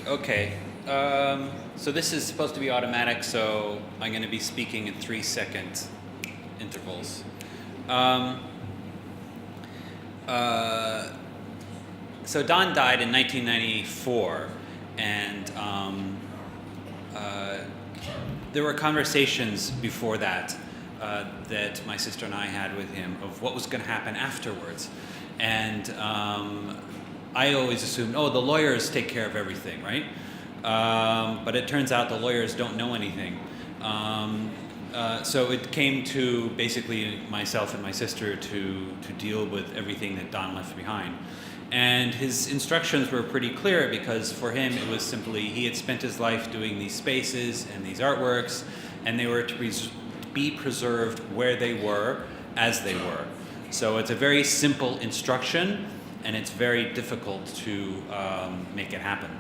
Okay. So this is supposed to be automatic, so I'm going to be speaking in 3-second intervals. So Don died in 1994, and there were conversations before that that my sister and I had with him of what was going to happen afterwards. And I always assumed, oh, the lawyers take care of everything, right? But it turns out the lawyers don't know anything. So it came to basically myself and my sister to deal with everything that Don left behind. And his instructions were pretty clear because for him it was simply, he had spent his life doing these spaces and these artworks, and they were to be preserved where they were as they were. So it's a very simple instruction, and it's very difficult to make it happen.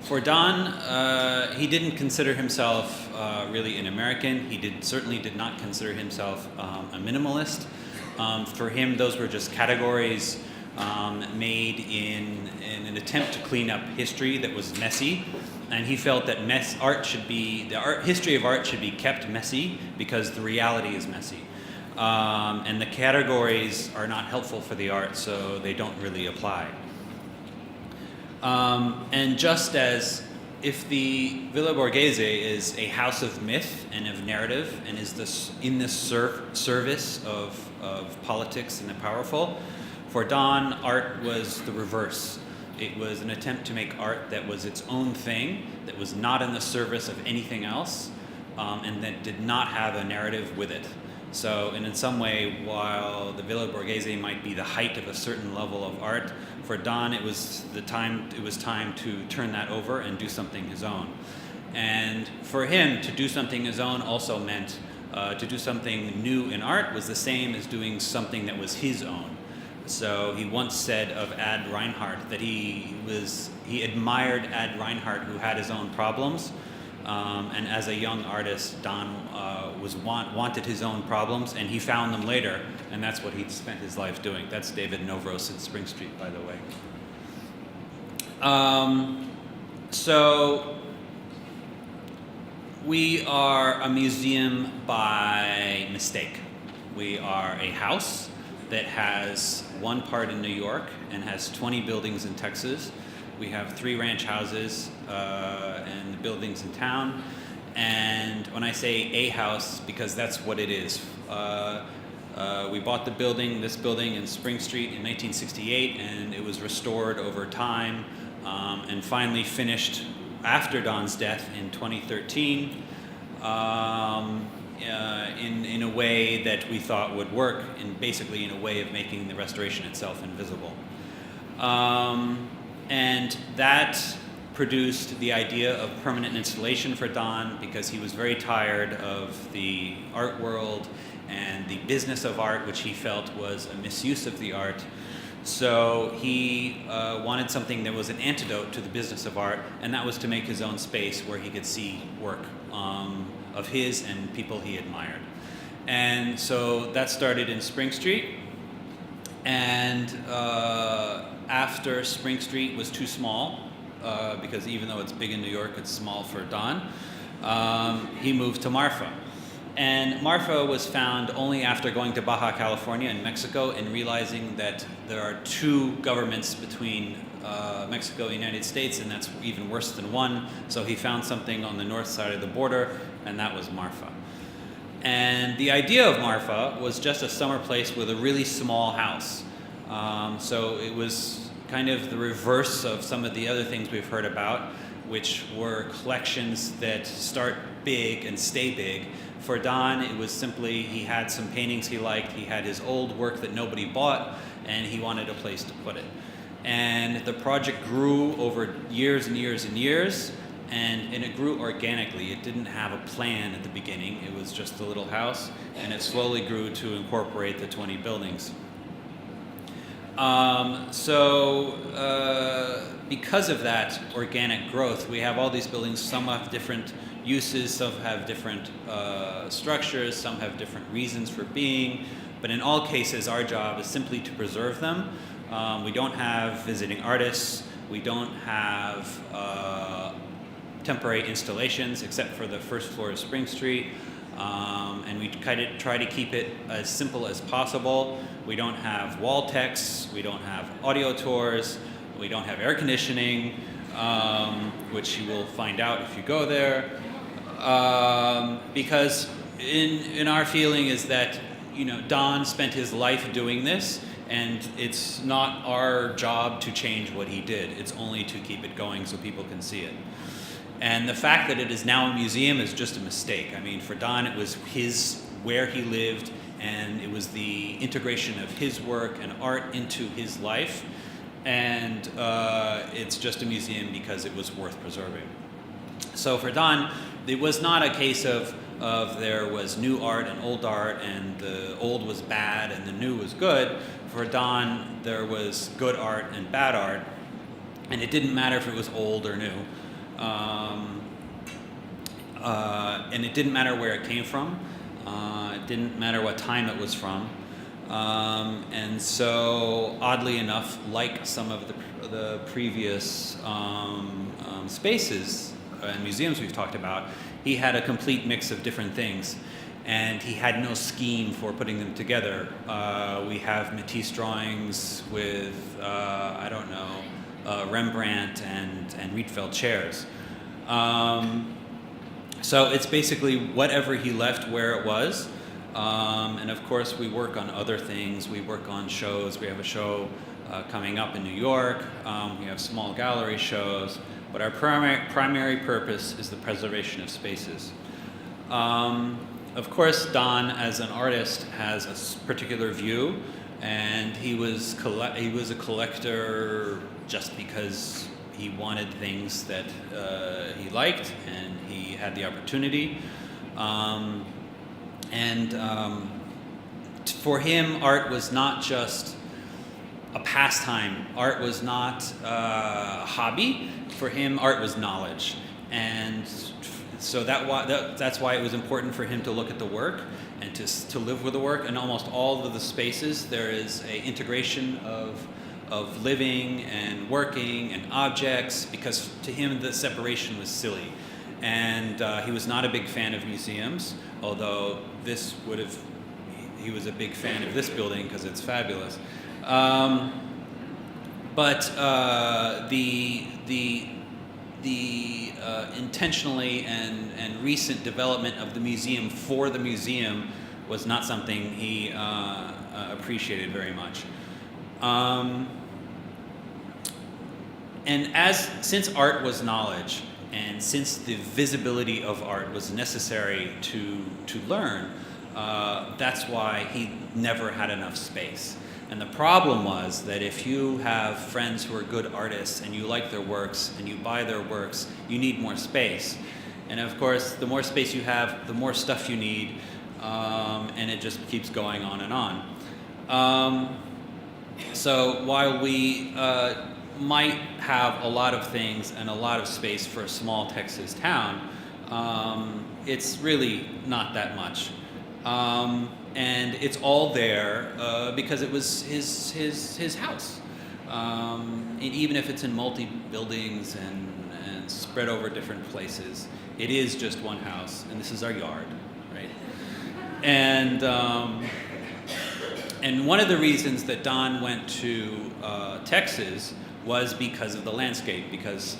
For Don, he didn't consider himself really an American. He certainly did not consider himself a minimalist. For him, those were just categories made in an attempt to clean up history that was messy. And he felt that history of art should be kept messy because the reality is messy. And the categories are not helpful for the art, so they don't really apply. And just as if the Villa Borghese is a house of myth and of narrative and is in the service of politics and the powerful, for Don, art was the reverse. It was an attempt to make art that was its own thing, that was not in the service of anything else, and that did not have a narrative with it. So, and in some way, while the Villa Borghese might be the height of a certain level of art, for Don it was time to turn that over and do something his own. And for him, to do something his own also meant to do something new in art was the same as doing something that was his own. So he once said of Ad Reinhardt that he admired Ad Reinhardt, who had his own problems. And as a young artist, Don wanted his own problems, and he found them later, and that's what he spent his life doing. That's David Novros in Spring Street, by the way. So we are a museum by mistake. We are a house that has one part in New York and has 20 buildings in Texas. We have 3 ranch houses and the buildings in town. And when I say a house, because that's what it is. We bought this building in Spring Street in 1968, and it was restored over time and finally finished after Don's death in 2013 in a way that we thought would work, basically in a way of making the restoration itself invisible. And that produced the idea of permanent installation for Don because he was very tired of the art world and the business of art, which he felt was a misuse of the art. So he wanted something that was an antidote to the business of art, and that was to make his own space where he could see work of his and people he admired. And so that started in Spring Street. And after Spring Street was too small, because even though it's big in New York, it's small for Don, he moved to Marfa. And Marfa was found only after going to Baja California and Mexico and realizing that there are 2 governments between Mexico and the United States, and that's even worse than one. So he found something on the north side of the border, and that was Marfa. And the idea of Marfa was just a summer place with a really small house. So it was kind of the reverse of some of the other things we've heard about, which were collections that start big and stay big. For Don, it was simply he had some paintings he liked, he had his old work that nobody bought, and he wanted a place to put it. And the project grew over years and years and years, and it grew organically. It didn't have a plan at the beginning. It was just a little house, and it slowly grew to incorporate the 20 buildings. Because of that organic growth, we have all these buildings. Some have different uses, some have different structures, some have different reasons for being, but in all cases our job is simply to preserve them. We don't have visiting artists. We don't have temporary installations except for the first floor of Spring Street. And we kind of try to keep it as simple as possible. We don't have wall texts, we don't have audio tours, we don't have air conditioning, which you will find out if you go there. Because in our feeling is that, you know, Don spent his life doing this, and it's not our job to change what he did. It's only to keep it going so people can see it. And the fact that it is now a museum is just a mistake. I mean, for Don, it was where he lived, and it was the integration of his work and art into his life. And it's just a museum because it was worth preserving. So for Don, it was not a case of there was new art and the old was bad and the new was good. For Don, there was good art and bad art, and it didn't matter if it was old or new. And it didn't matter where it came from. It didn't matter what time it was from. And so, oddly enough, like some of the previous spaces and museums we've talked about, he had a complete mix of different things, and he had no scheme for putting them together. We have Matisse drawings with, Rembrandt and Rietveld chairs. So it's basically whatever he left where it was. And of course, we work on other things. We work on shows. We have a show coming up in New York. We have small gallery shows. But our primary purpose is the preservation of spaces. Of course, Don, as an artist, has a particular view, and he was a collector just because he wanted things that he liked, and he had the opportunity. For him, art was not just a pastime. Art was not a hobby. For him, art was knowledge. And so that's why it was important for him to look at the work and to live with the work. And almost all of the spaces, there is an integration of living and working and objects, because to him the separation was silly. And he was not a big fan of museums, although he was a big fan of this building because it's fabulous. But the intentionally and recent development of the museum for the museum was not something he appreciated very much. And since art was knowledge, and since the visibility of art was necessary to learn, that's why he never had enough space. And the problem was that if you have friends who are good artists and you like their works and you buy their works, you need more space. And of course, the more space you have, the more stuff you need, and it just keeps going on and on. So while we might have a lot of things and a lot of space for a small Texas town, it's really not that much. And it's all there because it was his house. And even if it's in multi-buildings and spread over different places, it is just one house, and this is our yard, right? And one of the reasons that Don went to Texas was because of the landscape, because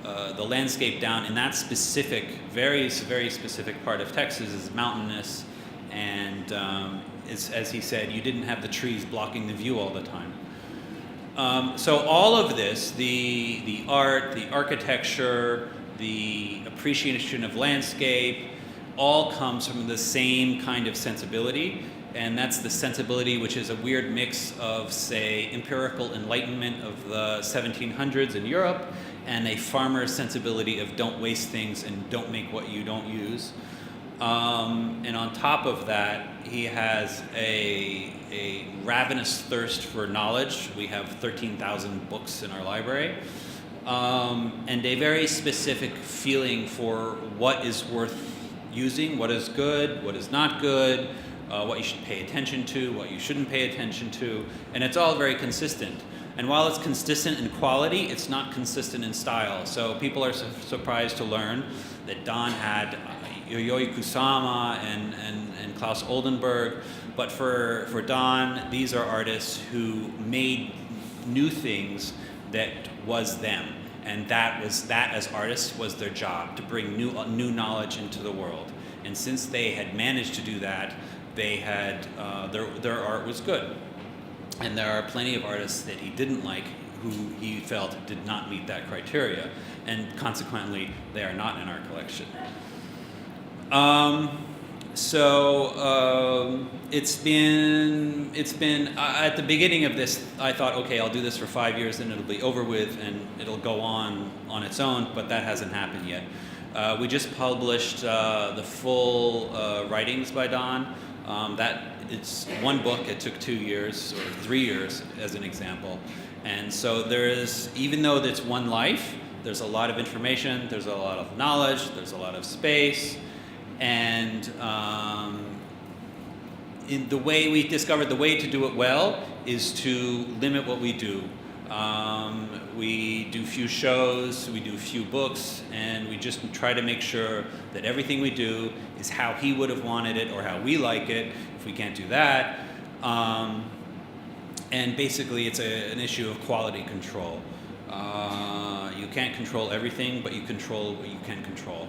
the landscape down in that specific, very, very specific part of Texas is mountainous, and as he said, you didn't have the trees blocking the view all the time. So all of this, the art, the architecture, the appreciation of landscape, all comes from the same kind of sensibility, and that's the sensibility which is a weird mix of, say, empirical enlightenment of the 1700s in Europe and a farmer's sensibility of don't waste things and don't make what you don't use. And on top of that, he has a ravenous thirst for knowledge. We have 13,000 books in our library, and a very specific feeling for what is worth using, what is good, what is not good, what you should pay attention to, what you shouldn't pay attention to, and it's all very consistent. And while it's consistent in quality, it's not consistent in style. So people are surprised to learn that Don had Yayoi Kusama and Klaus Oldenburg. But for Don, these are artists who made new things that was them. And that as artists was their job, to bring new knowledge into the world. And since they had managed to do that, they had their art was good. And there are plenty of artists that he didn't like who he felt did not meet that criteria, and consequently they are not in our collection. It's been at the beginning of this, I thought, okay, I'll do this for 5 years and it'll be over with and it'll go on its own, but that hasn't happened yet. We just published the full writings by Don. It's one book. It took 2 years or 3 years, as an example. And so there is, even though it's one life, there's a lot of information, there's a lot of knowledge, there's a lot of space, and in the way we discovered the way to do it well is to limit what we do. We do few shows, we do few books, and we just try to make sure that everything we do is how he would have wanted it or how we like it. If we can't do that, and basically it's an issue of quality control. You can't control everything, but you control what you can control.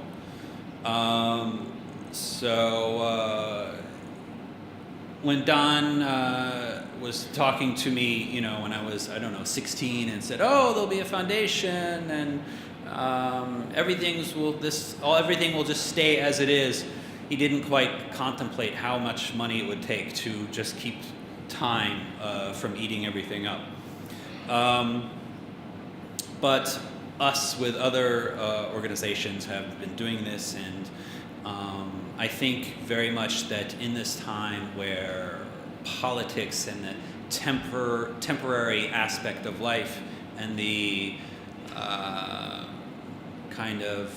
When Don was talking to me, when I was, 16, and said, "Oh, there'll be a foundation, and everything will just stay as it is," he didn't quite contemplate how much money it would take to just keep time from eating everything up. But us with other organizations have been doing this, and I think very much that in this time where politics and the temporary aspect of life and the kind of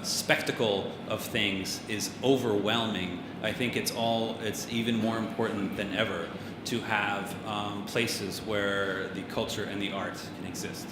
spectacle of things is overwhelming, I think it's even more important than ever to have places where the culture and the art can exist.